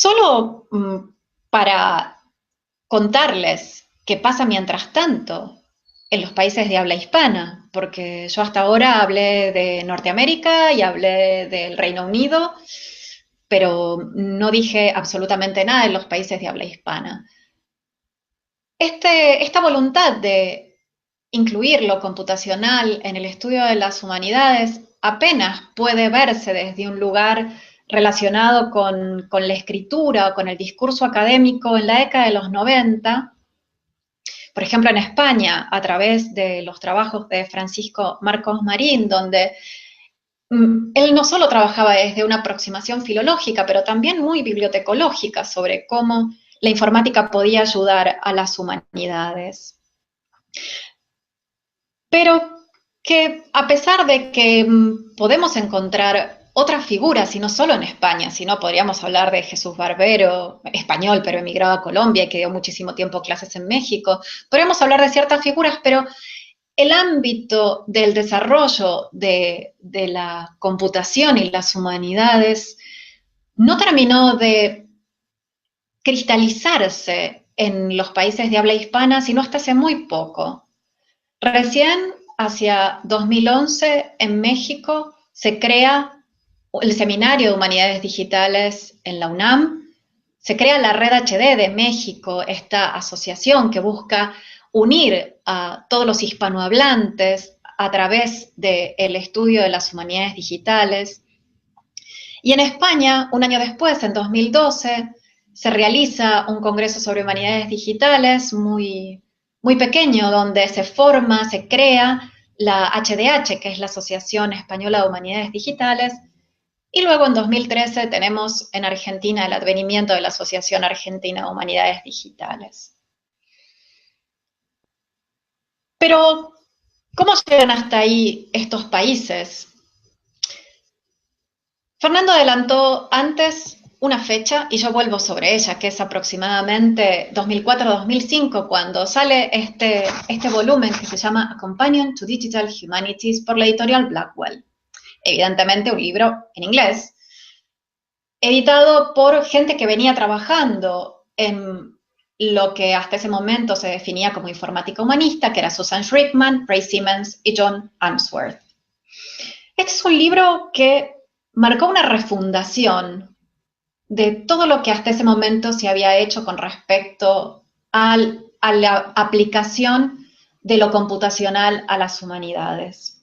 Solo para contarles qué pasa mientras tanto en los países de habla hispana, porque yo hasta ahora hablé de Norteamérica y hablé del Reino Unido, pero no dije absolutamente nada en los países de habla hispana. Esta voluntad de incluir lo computacional en el estudio de las humanidades apenas puede verse desde un lugar relacionado con la escritura o con el discurso académico en la década de los 90. Por ejemplo, en España, a través de los trabajos de Francisco Marcos Marín, donde él no solo trabajaba desde una aproximación filológica, pero también muy bibliotecológica sobre cómo la informática podía ayudar a las humanidades. Pero que a pesar de que podemos encontrar otras figuras, y no solo en España, sino podríamos hablar de Jesús Barbero, español, pero emigrado a Colombia y que dio muchísimo tiempo clases en México, podríamos hablar de ciertas figuras, pero el ámbito del desarrollo de la computación y las humanidades no terminó de cristalizarse en los países de habla hispana, sino hasta hace muy poco. Recién, hacia 2011, en México, se crea el Seminario de Humanidades Digitales en la UNAM, se crea la Red HD de México, esta asociación que busca unir a todos los hispanohablantes a través del estudio de las humanidades digitales. Y en España, un año después, en 2012, se realiza un congreso sobre humanidades digitales muy pequeño, donde se forma, se crea la HDH, que es la Asociación Española de Humanidades Digitales, y luego en 2013 tenemos en Argentina el advenimiento de la Asociación Argentina de Humanidades Digitales. Pero, ¿cómo llegan hasta ahí estos países? Fernando adelantó antes una fecha, y yo vuelvo sobre ella, que es aproximadamente 2004-2005, cuando sale este volumen que se llama A Companion to Digital Humanities por la editorial Blackwell. Evidentemente un libro en inglés, editado por gente que venía trabajando en lo que hasta ese momento se definía como informática humanista, que era Susan Schrickman, Ray Simmons y John Unsworth. Este es un libro que marcó una refundación de todo lo que hasta ese momento se había hecho con respecto a la aplicación de lo computacional a las humanidades.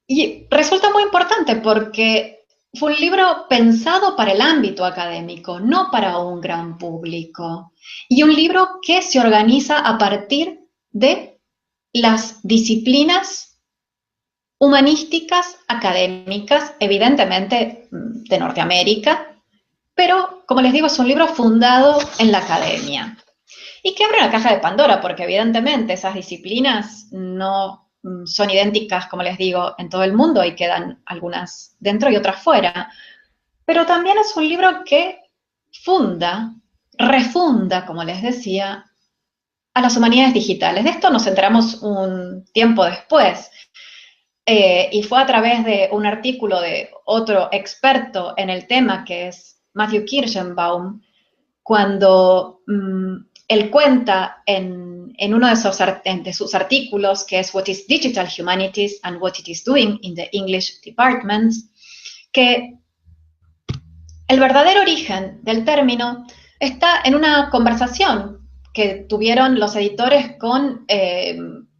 Y resulta muy importante porque fue un libro pensado para el ámbito académico, no para un gran público. Y un libro que se organiza a partir de las disciplinas humanísticas, académicas, evidentemente de Norteamérica, pero, como les digo, es un libro fundado en la academia. Y que abre una caja de Pandora, porque evidentemente esas disciplinas no son idénticas, como les digo, en todo el mundo y quedan algunas dentro y otras fuera. Pero también es un libro que refunda, como les decía, a las humanidades digitales. De esto nos enteramos un tiempo después. Y fue a través de un artículo de otro experto en el tema, que es Matthew Kirschenbaum, cuando él cuenta en uno de sus artículos, que es What is Digital Humanities and What it is Doing in the English Departments, que el verdadero origen del término está en una conversación que tuvieron los editores con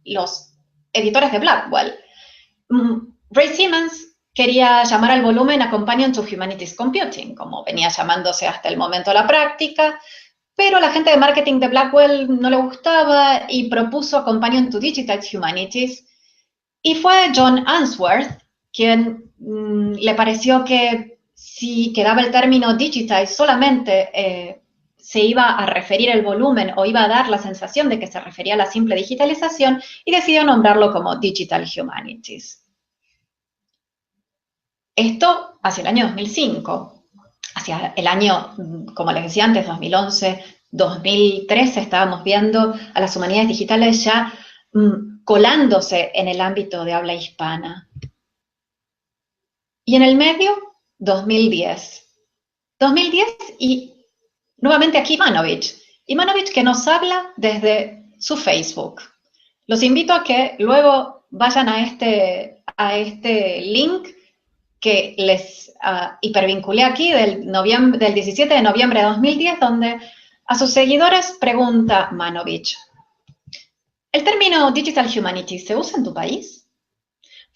los editores de Blackwell. Ray Simmons quería llamar al volumen A Companion to Humanities Computing, como venía llamándose hasta el momento la práctica, pero la gente de marketing de Blackwell no le gustaba y propuso A Companion to Digital Humanities, y fue John Unsworth quien le pareció que si quedaba el término digital solamente se iba a referir el volumen o iba a dar la sensación de que se refería a la simple digitalización, y decidió nombrarlo como Digital Humanities. Esto hacia el año 2005, hacia el año, como les decía antes, 2011, 2013, estábamos viendo a las humanidades digitales ya colándose en el ámbito de habla hispana. Y en el medio, 2010. 2010 y nuevamente aquí Ivanovich. Ivanovich que nos habla desde su Facebook. Los invito a que luego vayan a este link que les hipervinculé aquí del 17 de noviembre de 2010, donde a sus seguidores pregunta Manovich: ¿el término Digital Humanities se usa en tu país?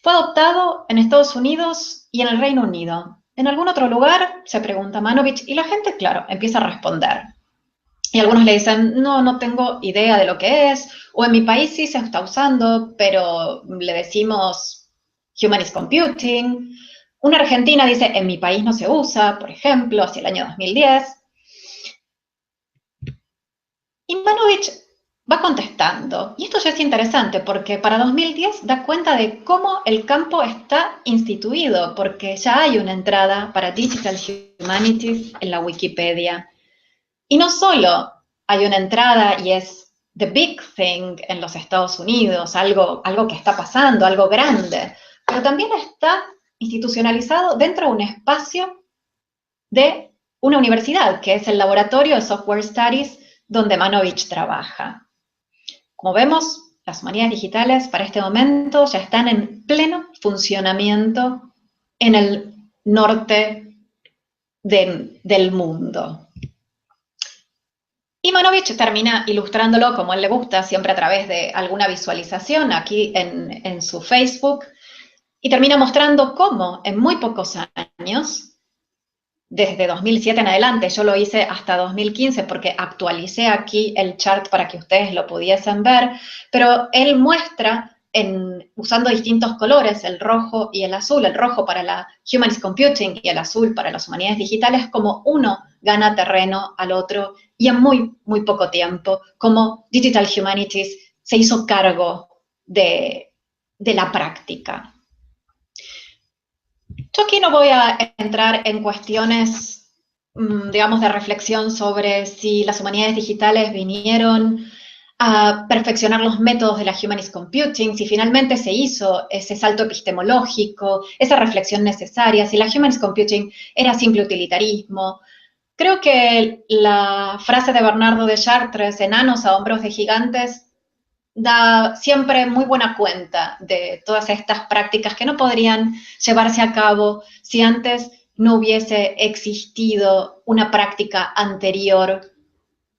Fue adoptado en Estados Unidos y en el Reino Unido. ¿En algún otro lugar? Se pregunta Manovich, y la gente, claro, empieza a responder. Y algunos le dicen, no, no tengo idea de lo que es, o en mi país sí se está usando, pero le decimos Humanist Computing. Una argentina dice, en mi país no se usa, por ejemplo, hacia el año 2010. Y Manovich va contestando, y esto ya es interesante porque para 2010 da cuenta de cómo el campo está instituido, porque ya hay una entrada para Digital Humanities en la Wikipedia. Y no solo hay una entrada y es the big thing en los Estados Unidos, algo que está pasando, algo grande, pero también está institucionalizado dentro de un espacio de una universidad, que es el Laboratorio de Software Studies, donde Manovich trabaja. Como vemos, las humanidades digitales para este momento ya están en pleno funcionamiento en el norte del mundo. Y Manovich termina ilustrándolo como a él le gusta, siempre a través de alguna visualización aquí en su Facebook, y termina mostrando cómo en muy pocos años, desde 2007 en adelante, yo lo hice hasta 2015 porque actualicé aquí el chart para que ustedes lo pudiesen ver, pero él muestra usando distintos colores, el rojo y el azul, el rojo para la Humanist Computing y el azul para las humanidades digitales, como uno gana terreno al otro y en muy, muy poco tiempo, como Digital Humanities se hizo cargo de la práctica. Yo aquí no voy a entrar en cuestiones, digamos, de reflexión sobre si las humanidades digitales vinieron a perfeccionar los métodos de la Humanist Computing, si finalmente se hizo ese salto epistemológico, esa reflexión necesaria, si la Humanist Computing era simple utilitarismo. Creo que la frase de Bernardo de Chartres, enanos a hombros de gigantes, da siempre muy buena cuenta de todas estas prácticas que no podrían llevarse a cabo si antes no hubiese existido una práctica anterior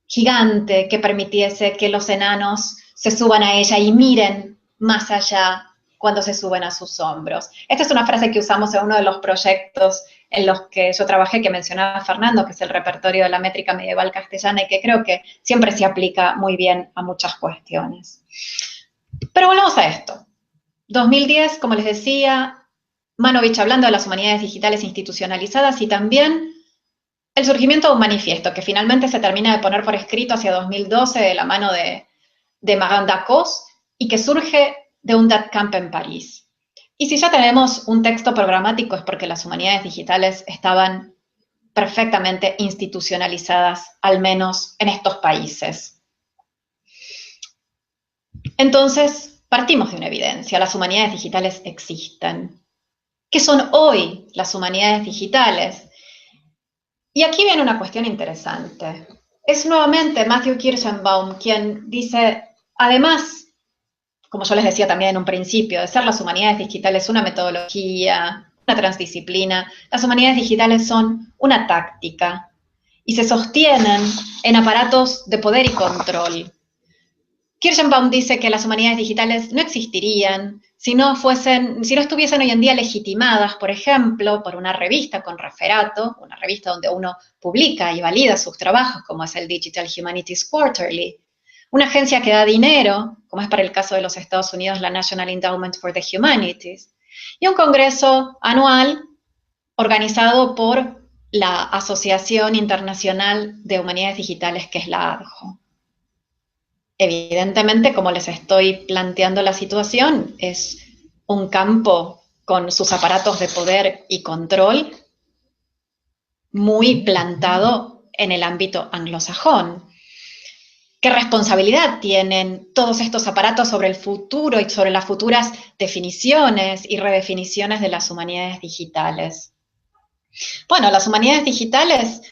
gigante que permitiese que los enanos se suban a ella y miren más allá cuando se suben a sus hombros. Esta es una frase que usamos en uno de los proyectos en los que yo trabajé, que mencionaba Fernando, que es el repertorio de la métrica medieval castellana, y que creo que siempre se aplica muy bien a muchas cuestiones. Pero volvamos a esto. 2010, como les decía, Manovich hablando de las humanidades digitales institucionalizadas y también el surgimiento de un manifiesto que finalmente se termina de poner por escrito hacia 2012 de la mano de Marin Dacos y que surge de un datcamp en París. Y si ya tenemos un texto programático es porque las humanidades digitales estaban perfectamente institucionalizadas, al menos en estos países. Entonces, partimos de una evidencia, las humanidades digitales existen. ¿Qué son hoy las humanidades digitales? Y aquí viene una cuestión interesante. Es nuevamente Matthew Kirschenbaum quien dice, además, como yo les decía también en un principio, de ser las humanidades digitales una metodología, una transdisciplina, las humanidades digitales son una táctica y se sostienen en aparatos de poder y control. Kirschenbaum dice que las humanidades digitales no existirían si no estuviesen hoy en día legitimadas, por ejemplo, por una revista con referato, una revista donde uno publica y valida sus trabajos, como es el Digital Humanities Quarterly, una agencia que da dinero, como es para el caso de los Estados Unidos la National Endowment for the Humanities, y un congreso anual organizado por la Asociación Internacional de Humanidades Digitales, que es la ADHO. Evidentemente, como les estoy planteando la situación, es un campo con sus aparatos de poder y control muy plantado en el ámbito anglosajón. ¿Qué responsabilidad tienen todos estos aparatos sobre el futuro y sobre las futuras definiciones y redefiniciones de las humanidades digitales? Bueno, las humanidades digitales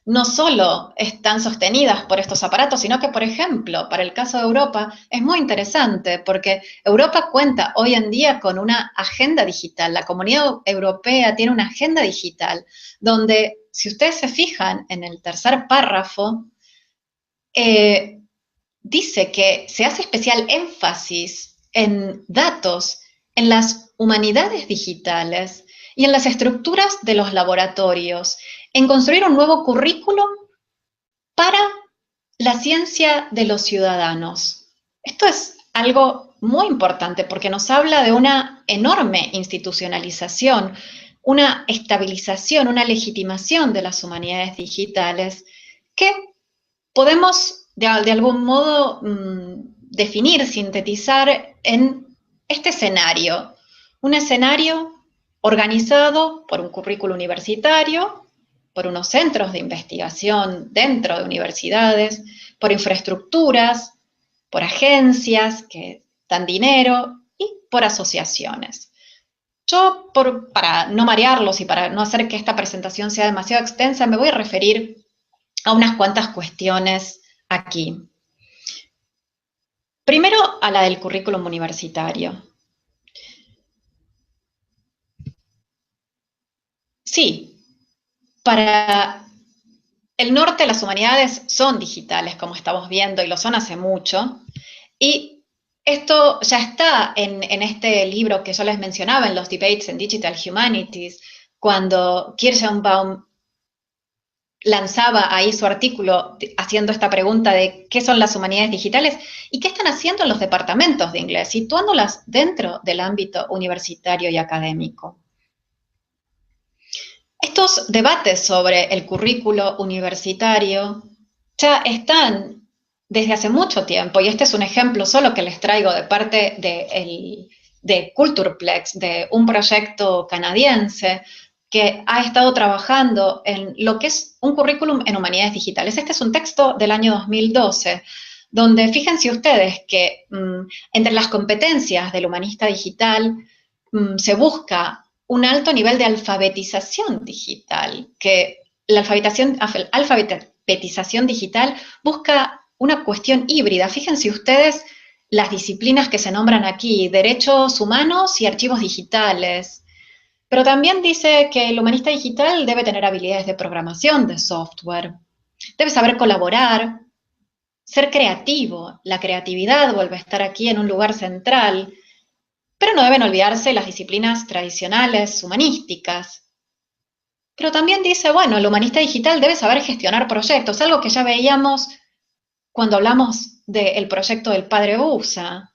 no solo están sostenidas por estos aparatos, sino que, por ejemplo, para el caso de Europa, es muy interesante porque Europa cuenta hoy en día con una agenda digital. La Comunidad Europea tiene una agenda digital donde, si ustedes se fijan en el tercer párrafo, eh, dice que se hace especial énfasis en datos, en las humanidades digitales y en las estructuras de los laboratorios, en construir un nuevo currículum para la ciencia de los ciudadanos. Esto es algo muy importante porque nos habla de una enorme institucionalización, una estabilización, una legitimación de las humanidades digitales que podemos de algún modo definir, sintetizar en este escenario. Un escenario organizado por un currículo universitario, por unos centros de investigación dentro de universidades, por infraestructuras, por agencias que dan dinero y por asociaciones. Yo, para no marearlos y para no hacer que esta presentación sea demasiado extensa, me voy a referir a unas cuantas cuestiones aquí. Primero, a la del currículum universitario. Sí, para el norte las humanidades son digitales, como estamos viendo, y lo son hace mucho. Y esto ya está en este libro que yo les mencionaba, en los Debates in Digital Humanities, cuando Kirschenbaum lanzaba ahí su artículo haciendo esta pregunta de qué son las humanidades digitales y qué están haciendo los departamentos de inglés, situándolas dentro del ámbito universitario y académico. Estos debates sobre el currículo universitario ya están desde hace mucho tiempo, y este es un ejemplo solo que les traigo de parte de Cultureplex, de un proyecto canadiense que ha estado trabajando en lo que es un currículum en humanidades digitales. Este es un texto del año 2012, donde fíjense ustedes que entre las competencias del humanista digital se busca un alto nivel de alfabetización digital, que la alfabetización digital busca una cuestión híbrida. Fíjense ustedes las disciplinas que se nombran aquí, derechos humanos y archivos digitales. Pero también dice que el humanista digital debe tener habilidades de programación de software, debe saber colaborar, ser creativo. La creatividad vuelve a estar aquí en un lugar central, pero no deben olvidarse las disciplinas tradicionales humanísticas. Pero también dice, bueno, el humanista digital debe saber gestionar proyectos, algo que ya veíamos cuando hablamos del proyecto del padre Busa.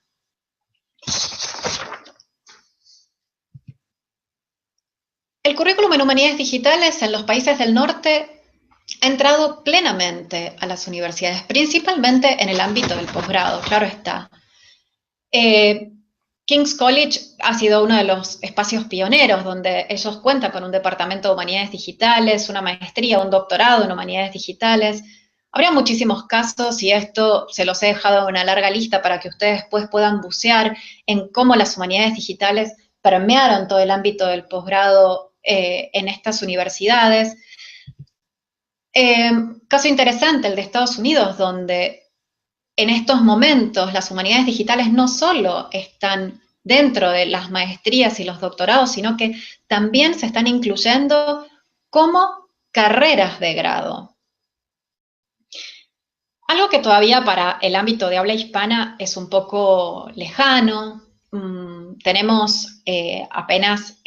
El currículum en humanidades digitales en los países del norte ha entrado plenamente a las universidades, principalmente en el ámbito del posgrado, claro está. King's College ha sido uno de los espacios pioneros donde ellos cuentan con un departamento de humanidades digitales, una maestría, un doctorado en humanidades digitales. Habría muchísimos casos y esto se los he dejado en una larga lista para que ustedes después puedan bucear en cómo las humanidades digitales permearon todo el ámbito del posgrado en estas universidades. Caso interesante el de Estados Unidos, donde en estos momentos las humanidades digitales no solo están dentro de las maestrías y los doctorados, sino que también se están incluyendo como carreras de grado. Algo que todavía para el ámbito de habla hispana es un poco lejano. Tenemos apenas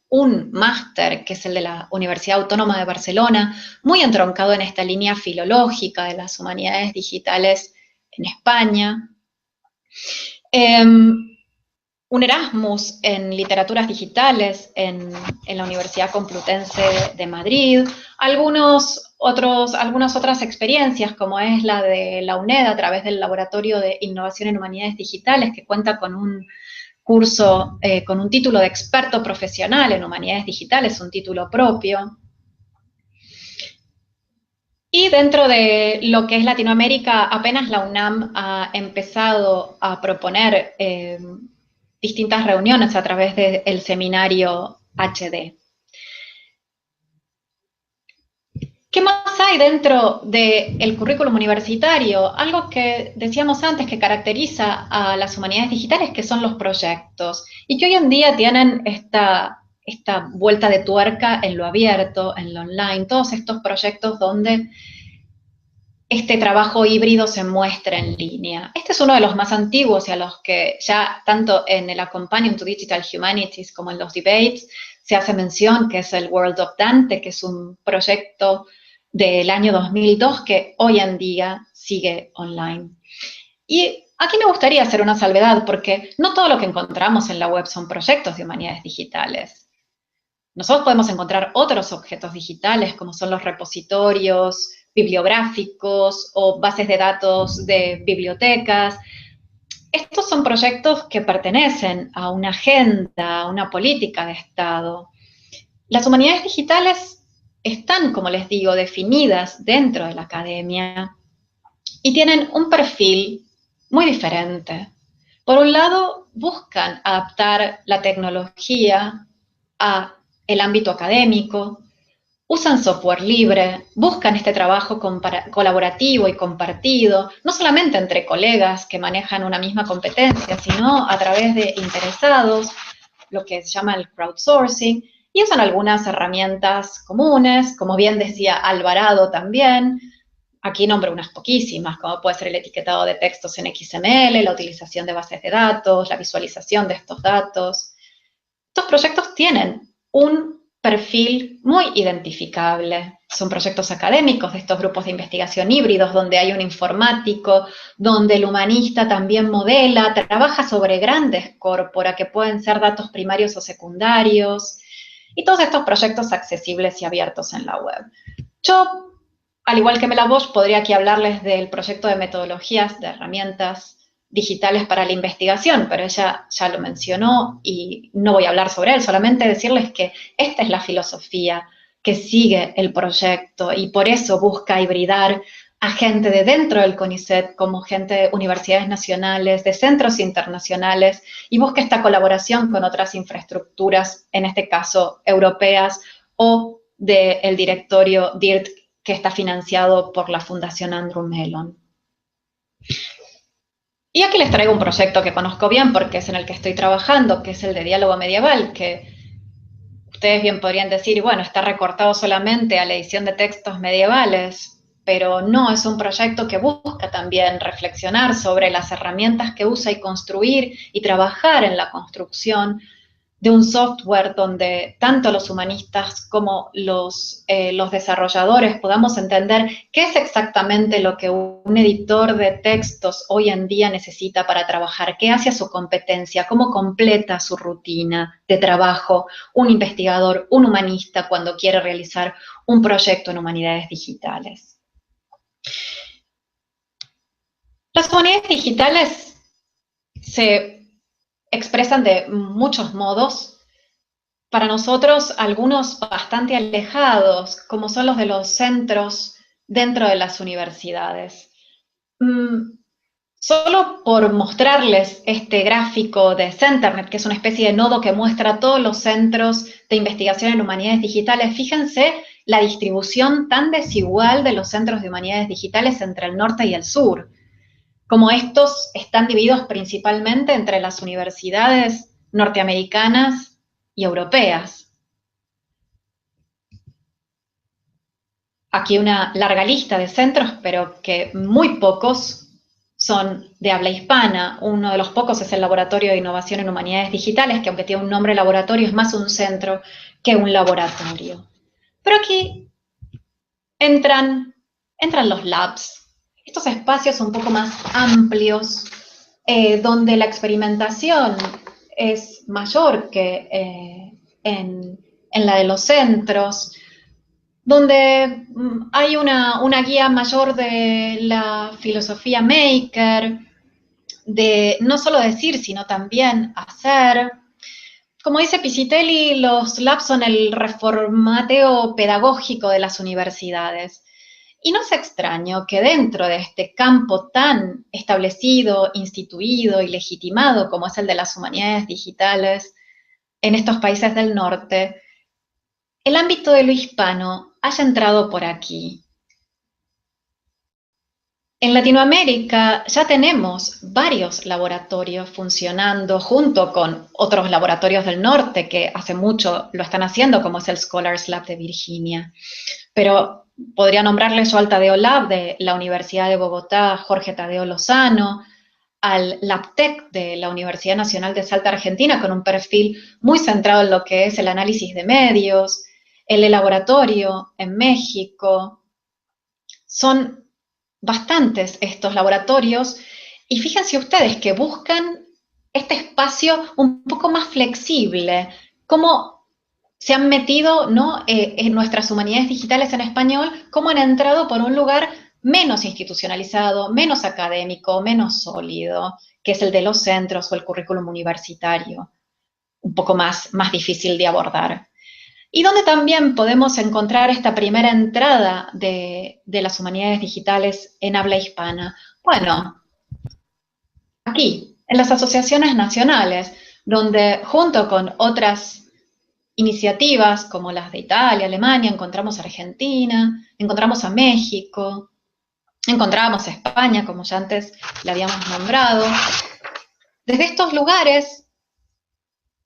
un máster, que es el de la Universidad Autónoma de Barcelona, muy entroncado en esta línea filológica de las humanidades digitales en España. Un Erasmus en literaturas digitales en la Universidad Complutense de Madrid, algunas otras experiencias, como es la de la UNED a través del Laboratorio de Innovación en Humanidades Digitales, que cuenta con un curso, con un título de experto profesional en humanidades digitales, un título propio. Y dentro de lo que es Latinoamérica, apenas la UNAM ha empezado a proponer distintas reuniones a través del seminario HD. ¿Qué más hay dentro del currículum universitario? Algo que decíamos antes que caracteriza a las humanidades digitales, que son los proyectos, y que hoy en día tienen esta vuelta de tuerca en lo abierto, en lo online, todos estos proyectos donde este trabajo híbrido se muestra en línea. Este es uno de los más antiguos y a los que ya tanto en el Companion to Digital Humanities como en los debates se hace mención, que es el World of Dante, que es un proyecto del año 2002 que hoy en día sigue online. Y aquí me gustaría hacer una salvedad, porque no todo lo que encontramos en la web son proyectos de humanidades digitales. Nosotros podemos encontrar otros objetos digitales, como son los repositorios bibliográficos o bases de datos de bibliotecas. Estos son proyectos que pertenecen a una agenda, a una política de Estado. Las humanidades digitales están, como les digo, definidas dentro de la academia y tienen un perfil muy diferente. Por un lado, buscan adaptar la tecnología a el ámbito académico, usan software libre, buscan este trabajo colaborativo y compartido, no solamente entre colegas que manejan una misma competencia, sino a través de interesados, lo que se llama el crowdsourcing, y usan algunas herramientas comunes, como bien decía Alvarado también. Aquí nombro unas poquísimas, como puede ser el etiquetado de textos en XML, la utilización de bases de datos, la visualización de estos datos. Estos proyectos tienen un perfil muy identificable. Son proyectos académicos de estos grupos de investigación híbridos, donde hay un informático, donde el humanista también modela, trabaja sobre grandes corpora que pueden ser datos primarios o secundarios, y todos estos proyectos accesibles y abiertos en la web. Yo, al igual que Mela Bosch, podría aquí hablarles del proyecto de metodologías, de herramientas digitales para la investigación, pero ella ya lo mencionó y no voy a hablar sobre él, solamente decirles que esta es la filosofía que sigue el proyecto y por eso busca hibridar a gente de dentro del CONICET como gente de universidades nacionales, de centros internacionales, y busca esta colaboración con otras infraestructuras, en este caso europeas, o del directorio DIRT, que está financiado por la Fundación Andrew Mellon. Y aquí les traigo un proyecto que conozco bien porque es en el que estoy trabajando, que es el de diálogo medieval, que ustedes bien podrían decir, bueno, está recortado solamente a la edición de textos medievales, pero no, es un proyecto que busca también reflexionar sobre las herramientas que usa y construir y trabajar en la construcción de un software donde tanto los humanistas como los desarrolladores podamos entender qué es exactamente lo que un editor de textos hoy en día necesita para trabajar, qué hace a su competencia, cómo completa su rutina de trabajo un investigador, un humanista cuando quiere realizar un proyecto en humanidades digitales. Las humanidades digitales se expresan de muchos modos. Para nosotros, algunos bastante alejados, como son los de los centros dentro de las universidades. Solo por mostrarles este gráfico de Centernet, que es una especie de nodo que muestra todos los centros de investigación en humanidades digitales, fíjense la distribución tan desigual de los centros de humanidades digitales entre el norte y el sur. Como estos están divididos principalmente entre las universidades norteamericanas y europeas. Aquí una larga lista de centros, pero que muy pocos son de habla hispana. Uno de los pocos es el Laboratorio de Innovación en Humanidades Digitales, que aunque tiene un nombre laboratorio, es más un centro que un laboratorio. Pero aquí entran los labs, estos espacios un poco más amplios, donde la experimentación es mayor que en la de los centros, donde hay una guía mayor de la filosofía maker, de no solo decir, sino también hacer. Como dice Pisitelli, los labs son el reformateo pedagógico de las universidades. Y no es extraño que dentro de este campo tan establecido, instituido y legitimado como es el de las humanidades digitales en estos países del norte, el ámbito de lo hispano haya entrado por aquí. En Latinoamérica ya tenemos varios laboratorios funcionando junto con otros laboratorios del norte que hace mucho lo están haciendo, como es el Scholars Lab de Virginia. Pero podría nombrarle yo al Tadeo Lab de la Universidad de Bogotá, Jorge Tadeo Lozano, al LabTech de la Universidad Nacional de Salta, Argentina, con un perfil muy centrado en lo que es el análisis de medios, el laboratorio en México. Son bastantes estos laboratorios y fíjense ustedes que buscan este espacio un poco más flexible, cómo se han metido, ¿no? En nuestras humanidades digitales en español, cómo han entrado por un lugar menos institucionalizado, menos académico, menos sólido, que es el de los centros o el currículum universitario, un poco más difícil de abordar. Y donde también podemos encontrar esta primera entrada de las humanidades digitales en habla hispana. Bueno, aquí, en las asociaciones nacionales, donde junto con otras iniciativas como las de Italia, Alemania, encontramos a Argentina, encontramos a México, encontramos a España, como ya antes le habíamos nombrado. Desde estos lugares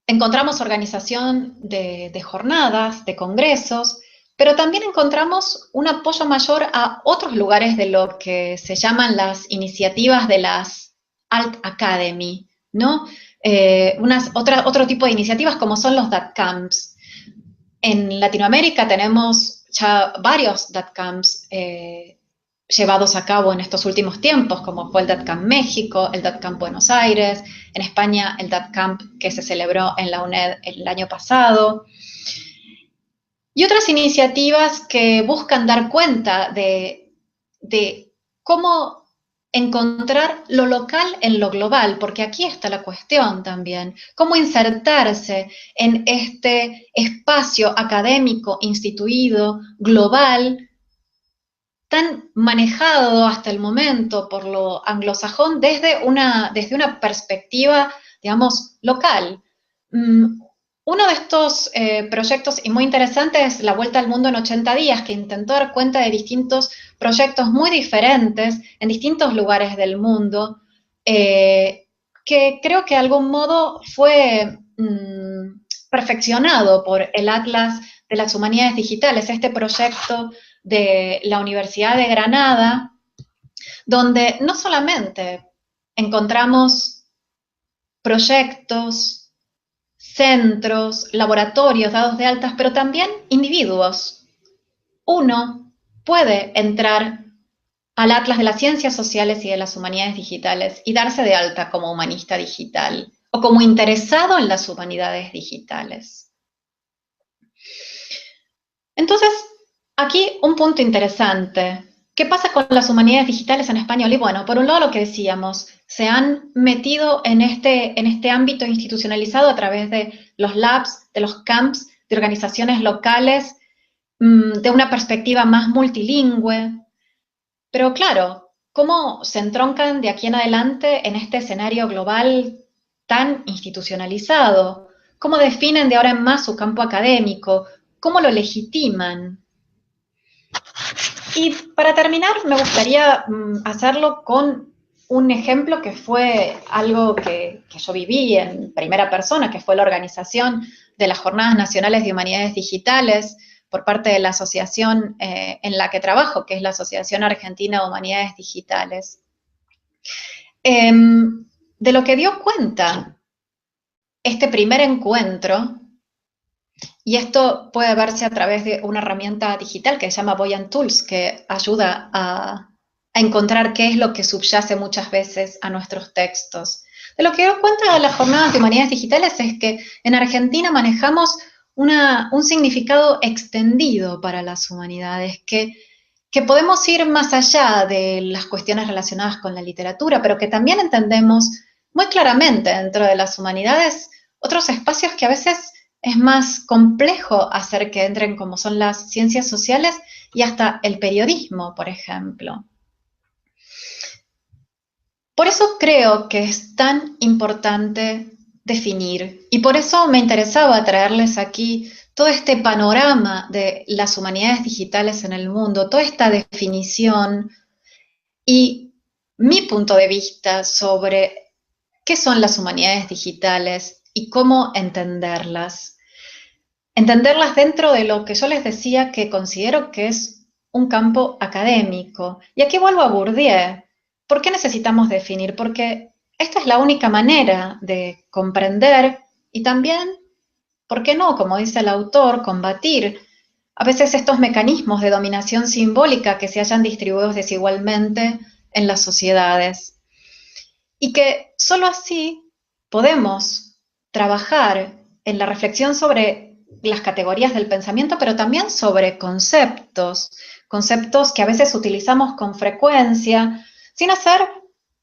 encontramos organización de jornadas, de congresos, pero también encontramos un apoyo mayor a otros lugares de lo que se llaman las iniciativas de las Alt Academy, ¿no? Otro tipo de iniciativas como son los DAT Camps. En Latinoamérica tenemos ya varios DAT Camps llevados a cabo en estos últimos tiempos, como fue el DATCamp México, el DATCamp Buenos Aires, en España el DATCamp que se celebró en la UNED el año pasado, y otras iniciativas que buscan dar cuenta de cómo encontrar lo local en lo global, porque aquí está la cuestión también, cómo insertarse en este espacio académico instituido, global, tan manejado hasta el momento por lo anglosajón desde una perspectiva, digamos, local. Uno de estos proyectos, y muy interesante, es La Vuelta al Mundo en 80 días, que intentó dar cuenta de distintos proyectos muy diferentes en distintos lugares del mundo, que creo que de algún modo fue perfeccionado por el Atlas de las Humanidades Digitales, este proyecto de la Universidad de Granada, donde no solamente encontramos proyectos, centros, laboratorios dados de altas, pero también individuos. Uno puede entrar al Atlas de las Ciencias Sociales y de las Humanidades Digitales y darse de alta como humanista digital o como interesado en las humanidades digitales. Entonces, aquí un punto interesante. ¿Qué pasa con las humanidades digitales en español? Y bueno, por un lado lo que decíamos, se han metido en este ámbito institucionalizado a través de los labs, de los camps, de organizaciones locales, de una perspectiva más multilingüe. Pero claro, ¿cómo se entroncan de aquí en adelante en este escenario global tan institucionalizado? ¿Cómo definen de ahora en más su campo académico? ¿Cómo lo legitiman? Y para terminar, me gustaría hacerlo con un ejemplo que fue algo que yo viví en primera persona, que fue la organización de las Jornadas Nacionales de Humanidades Digitales por parte de la asociación en la que trabajo, que es la Asociación Argentina de Humanidades Digitales. De lo que dio cuenta este primer encuentro, y esto puede verse a través de una herramienta digital que se llama Voyant Tools, que ayuda a encontrar qué es lo que subyace muchas veces a nuestros textos. De lo que dio cuenta las jornadas de humanidades digitales es que en Argentina manejamos un significado extendido para las humanidades, que podemos ir más allá de las cuestiones relacionadas con la literatura, pero que también entendemos muy claramente dentro de las humanidades otros espacios que a veces es más complejo hacer que entren, como son las ciencias sociales y hasta el periodismo, por ejemplo. Por eso creo que es tan importante definir. Y por eso me interesaba traerles aquí todo este panorama de las humanidades digitales en el mundo, toda esta definición y mi punto de vista sobre qué son las humanidades digitales y cómo entenderlas. Entenderlas dentro de lo que yo les decía que considero que es un campo académico. Y aquí vuelvo a Bourdieu. ¿Por qué necesitamos definir? Porque esta es la única manera de comprender y también, ¿por qué no? Como dice el autor, combatir a veces estos mecanismos de dominación simbólica que se hayan distribuido desigualmente en las sociedades. Y que solo así podemos trabajar en la reflexión sobre las categorías del pensamiento, pero también sobre conceptos, conceptos que a veces utilizamos con frecuencia, sin hacer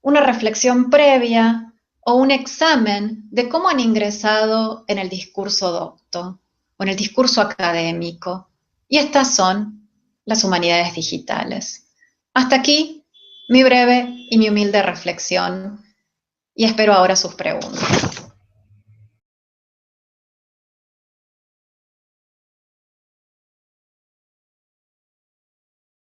una reflexión previa o un examen de cómo han ingresado en el discurso docto o en el discurso académico. Y estas son las humanidades digitales. Hasta aquí mi breve y mi humilde reflexión y espero ahora sus preguntas.